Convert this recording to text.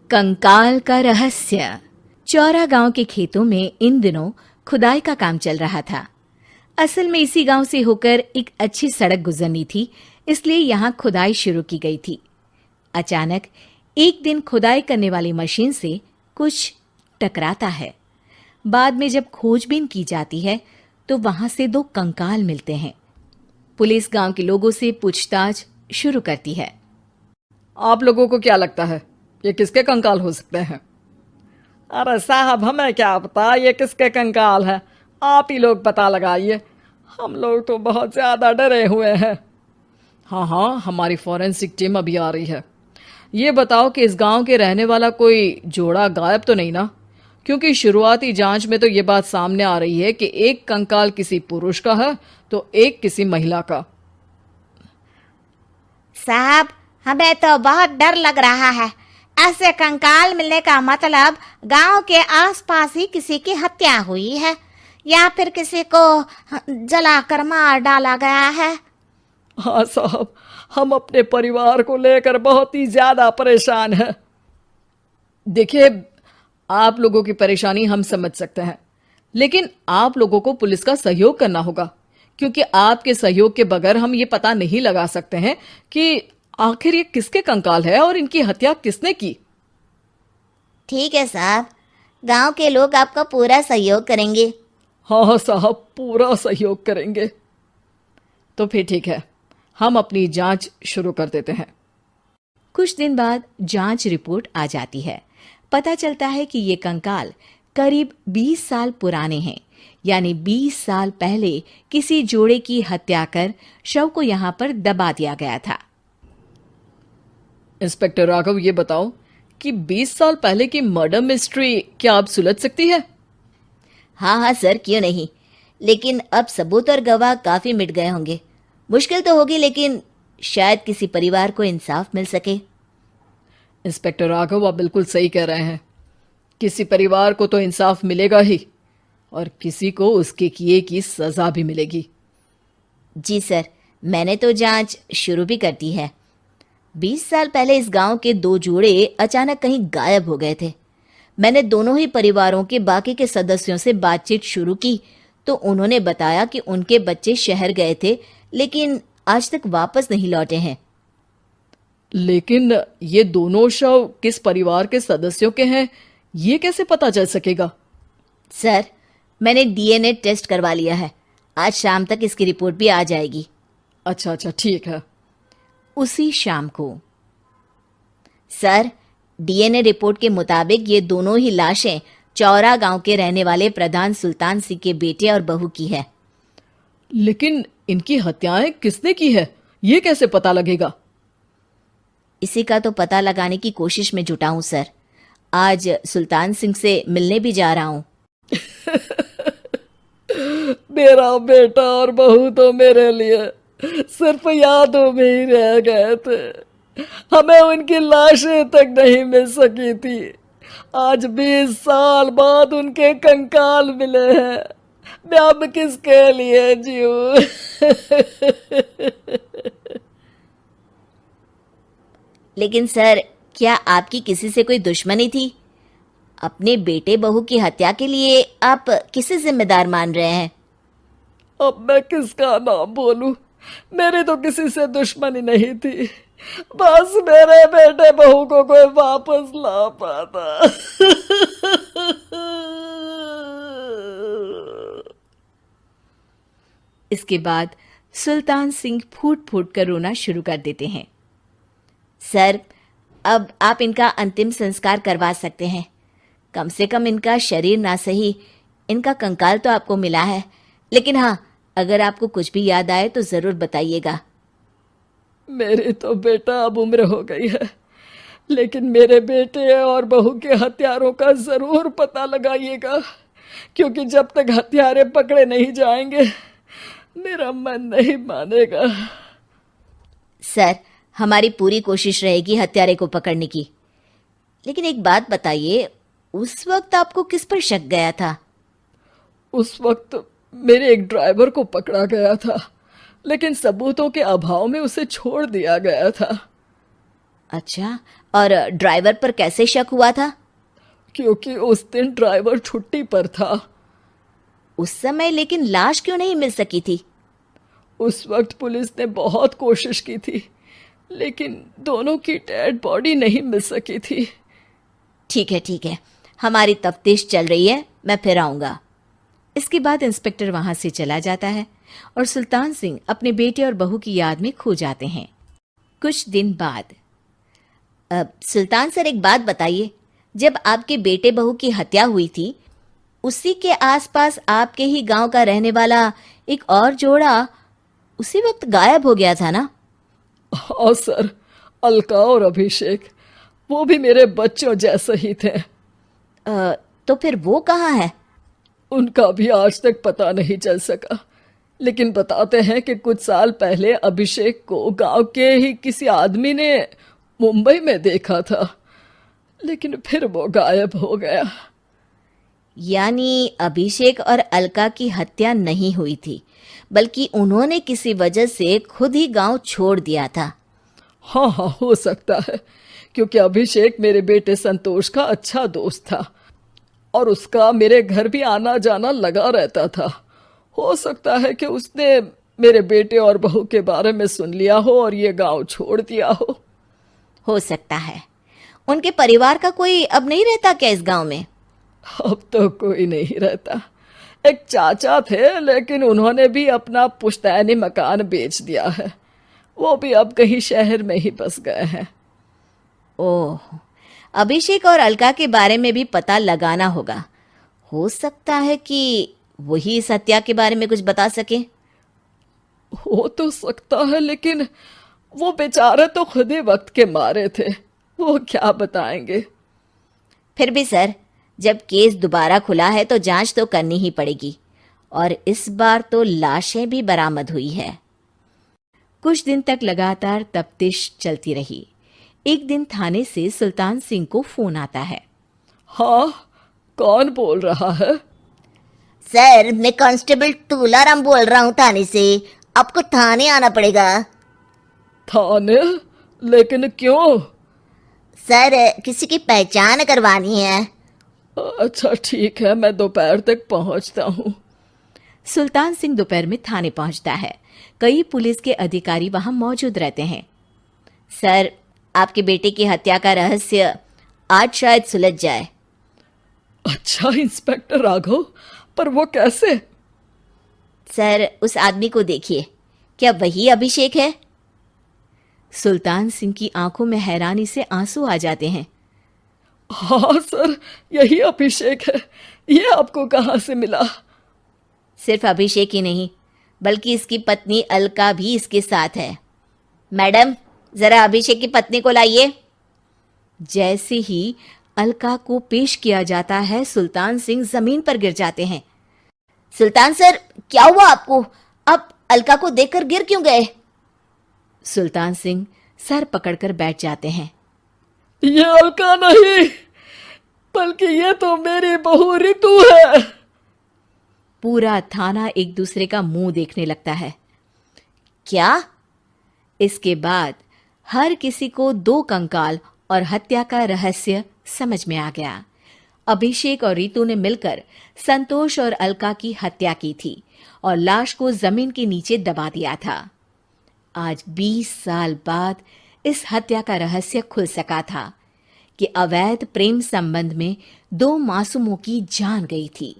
कंकाल का रहस्य। चौरा गांव के खेतों में इन दिनों खुदाई का काम चल रहा था। असल में इसी गांव से होकर एक अच्छी सड़क गुजरनी थी, इसलिए यहाँ खुदाई शुरू की गई थी। अचानक एक दिन खुदाई करने वाली मशीन से कुछ टकराता है। बाद में जब खोजबीन की जाती है तो वहां से 2 कंकाल मिलते हैं। पुलिस गांव के लोगों से पूछताछ शुरू करती है। आप लोगों को क्या लगता है ये किसके कंकाल हो सकते हैं? अरे साहब, हमें क्या पता ये किसके कंकाल है, आप ही लोग पता लगाइए। हम लोग तो बहुत ज़्यादा डरे हुए हैं। हाँ, हमारी फॉरेंसिक टीम अभी आ रही है। ये बताओ कि इस गांव के रहने वाला कोई जोड़ा गायब तो नहीं ना? क्योंकि शुरुआती जांच में तो ये बात सामने आ रही है कि एक कंकाल किसी पुरुष का है तो एक किसी महिला का। साहब, हमें तो बहुत डर लग रहा है। ऐसे कंकाल मिलने का मतलब गांव के आसपास ही किसी की हत्या हुई है या फिर किसी को जलाकर मार डाला गया है। हाँ साहब, हम अपने परिवार को लेकर बहुत ही ज्यादा परेशान हैं। देखिए, आप लोगों की परेशानी हम समझ सकते हैं, लेकिन आप लोगों को पुलिस का सहयोग करना होगा, क्योंकि आपके सहयोग के बगैर हम ये पता नहीं लगा सकते हैं कि आखिर ये किसके कंकाल है और इनकी हत्या किसने की। ठीक है साहब, गांव के लोग आपका पूरा सहयोग करेंगे। हाँ साहब, पूरा सहयोग करेंगे। तो फिर ठीक है, हम अपनी जांच शुरू कर देते हैं। कुछ दिन बाद जांच रिपोर्ट आ जाती है। पता चलता है कि ये कंकाल करीब 20 साल पुराने हैं, यानी 20 साल पहले किसी जोड़े की हत्या कर शव को यहाँ पर दबा दिया गया था। इंस्पेक्टर राघव, ये बताओ कि 20 साल पहले की मर्डर मिस्ट्री क्या आप सुलझ सकती है? हाँ सर, क्यों नहीं। लेकिन अब सबूत और गवाह काफी मिट गए होंगे। मुश्किल तो होगी, लेकिन शायद किसी परिवार को इंसाफ मिल सके। इंस्पेक्टर राघव, आप बिल्कुल सही कह रहे हैं। किसी परिवार को तो इंसाफ मिलेगा ही और किसी को उसके किए की सजा भी मिलेगी। जी सर, मैंने तो जांच शुरू भी कर दी है। 20 साल पहले इस गांव के 2 जोड़े अचानक कहीं गायब हो गए थे। मैंने दोनों ही परिवारों के बाकी के सदस्यों से बातचीत शुरू की तो उन्होंने बताया कि उनके बच्चे शहर गए थे, लेकिन आज तक वापस नहीं लौटे हैं। लेकिन ये दोनों शव किस परिवार के सदस्यों के हैं, ये कैसे पता चल सकेगा? सर, मैंने डीएनए टेस्ट करवा लिया है। आज शाम तक इसकी रिपोर्ट भी आ जाएगी। अच्छा, ठीक है। उसी शाम को सर, डीएनए रिपोर्ट के मुताबिक ये दोनों ही लाशें चौरा गांव के रहने वाले प्रधान सुल्तान सिंह के बेटे और बहू की है। लेकिन इनकी हत्याएं किसने की है, ये कैसे पता लगेगा? इसी का तो पता लगाने की कोशिश में जुटा हूं सर। आज सुल्तान सिंह से मिलने भी जा रहा हूं। मेरा बेटा और बहू तो मेरे लिए सिर्फ यादों में ही रह गए थे। हमें उनकी लाशें तक नहीं मिल सकी थी। आज 20 साल बाद उनके कंकाल मिले हैं। मैं अब किसके लिए जीऊं? लेकिन सर, क्या आपकी किसी से कोई दुश्मनी थी? अपने बेटे बहू की हत्या के लिए आप किसे जिम्मेदार मान रहे हैं? अब मैं किसका नाम बोलूं? मेरी तो किसी से दुश्मनी नहीं थी, बस मेरे बेटे बहू को कोई वापस ला पाता। इसके बाद सुल्तान सिंह फूट फूट कर रोना शुरू कर देते हैं। सर, अब आप इनका अंतिम संस्कार करवा सकते हैं। कम से कम इनका शरीर ना सही, इनका कंकाल तो आपको मिला है। लेकिन हाँ, अगर आपको कुछ भी याद आए तो जरूर बताइएगा। मेरी तो बेटा अब उम्र हो गई है, लेकिन मेरे बेटे और बहू के हत्यारों का जरूर पता लगाइएगा, क्योंकि जब तक हत्यारे पकड़े नहीं जाएंगे मेरा मन नहीं मानेगा। सर, हमारी पूरी कोशिश रहेगी हत्यारे को पकड़ने की। लेकिन एक बात बताइए, उस वक्त आपको किस पर शक गया था? उस वक्त मेरे एक ड्राइवर को पकड़ा गया था, लेकिन सबूतों के अभाव में उसे छोड़ दिया गया था। अच्छा, और ड्राइवर पर कैसे शक हुआ था? क्योंकि उस दिन ड्राइवर छुट्टी पर था। उस समय लेकिन लाश क्यों नहीं मिल सकी थी? उस वक्त पुलिस ने बहुत कोशिश की थी, लेकिन दोनों की डेड बॉडी नहीं मिल सकी थी। ठीक है, हमारी तफ्तीश चल रही है, मैं फिर आऊंगा। इसके बाद इंस्पेक्टर वहां से चला जाता है और सुल्तान सिंह अपने बेटे और बहू की याद में खो जाते हैं। कुछ दिन बाद सुल्तान सर, एक बात बताइए, जब आपके बेटे बहू की हत्या हुई थी, उसी के आसपास आपके ही गांव का रहने वाला एक और जोड़ा उसी वक्त गायब हो गया था ना? हाँ सर, अलका और अभिषेक, वो भी मेरे बच्चों जैसे ही थे। तो फिर वो कहाँ है? उनका भी आज तक पता नहीं चल सका, लेकिन बताते हैं कि कुछ साल पहले अभिषेक को गांव के ही किसी आदमी ने मुंबई में देखा था, लेकिन फिर वो गायब हो गया। यानी अभिषेक और अलका की हत्या नहीं हुई थी, बल्कि उन्होंने किसी वजह से खुद ही गांव छोड़ दिया था। हाँ, हो सकता है, क्योंकि अभिषेक मेरे बेटे संतोष का अच्छा दोस्त था और उसका मेरे घर भी आना जाना लगा रहता था। हो सकता है कि उसने मेरे बेटे और बहू के बारे में सुन लिया हो और ये गांव छोड़ दिया हो सकता है। उनके परिवार का कोई अब नहीं रहता क्या इस गांव में? अब तो कोई नहीं रहता। एक चाचा थे, लेकिन उन्होंने भी अपना पुश्तैनी मकान बेच दिया है। वो भी अब कहीं शहर में ही बस गए हैं। ओह, अभिषेक और अलका के बारे में भी पता लगाना होगा। हो सकता है कि वही इस हत्या के बारे में कुछ बता सके। हो तो सकता है, लेकिन वो बेचारे तो खुद ही वक्त के मारे थे, वो क्या बताएंगे। फिर भी सर, जब केस दोबारा खुला है तो जांच तो करनी ही पड़ेगी, और इस बार तो लाशें भी बरामद हुई है। कुछ दिन तक लगातार तफ्तीश चलती रही। एक दिन थाने से सुल्तान सिंह को फोन आता है। हाँ, कौन बोल रहा है? सर, मैं कांस्टेबल तुलाराम बोल रहा हूँ थाने से। आपको थाने आना पड़ेगा। थाने? लेकिन क्यों? सर, किसी की पहचान करवानी है। अच्छा ठीक है, मैं दोपहर तक पहुंचता हूँ। सुल्तान सिंह दोपहर में थाने पहुंचता है। कई पुलिस के अधिकारी वहां मौजूद रहते हैं। सर, आपके बेटे की हत्या का रहस्य आज शायद सुलझ जाए। अच्छा इंस्पेक्टर राघव, पर वो कैसे? सर, उस आदमी को देखिए, क्या वही अभिषेक है? सुल्तान सिंह की आंखों में हैरानी से आंसू आ जाते हैं। हाँ सर, यही अभिषेक है। ये आपको कहाँ से मिला? सिर्फ अभिषेक ही नहीं, बल्कि इसकी पत्नी अलका भी इसके साथ है। मैडम, जरा अभिषेक की पत्नी को लाइए। जैसे ही अलका को पेश किया जाता है, सुल्तान सिंह जमीन पर गिर जाते हैं। सुल्तान सर, क्या हुआ आपको? आप अलका को देखकर गिर क्यों गए? सुल्तान सिंह सर पकड़कर बैठ जाते हैं। ये अलका नहीं, बल्कि ये तो मेरी बहू रितु है। पूरा थाना एक दूसरे का मुंह देखने लगता है। क्या? इसके बाद हर किसी को दो कंकाल और हत्या का रहस्य समझ में आ गया। अभिषेक और रितु ने मिलकर संतोष और अलका की हत्या की थी और लाश को जमीन के नीचे दबा दिया था। आज 20 साल बाद इस हत्या का रहस्य खुल सका था कि अवैध प्रेम संबंध में दो मासूमों की जान गई थी।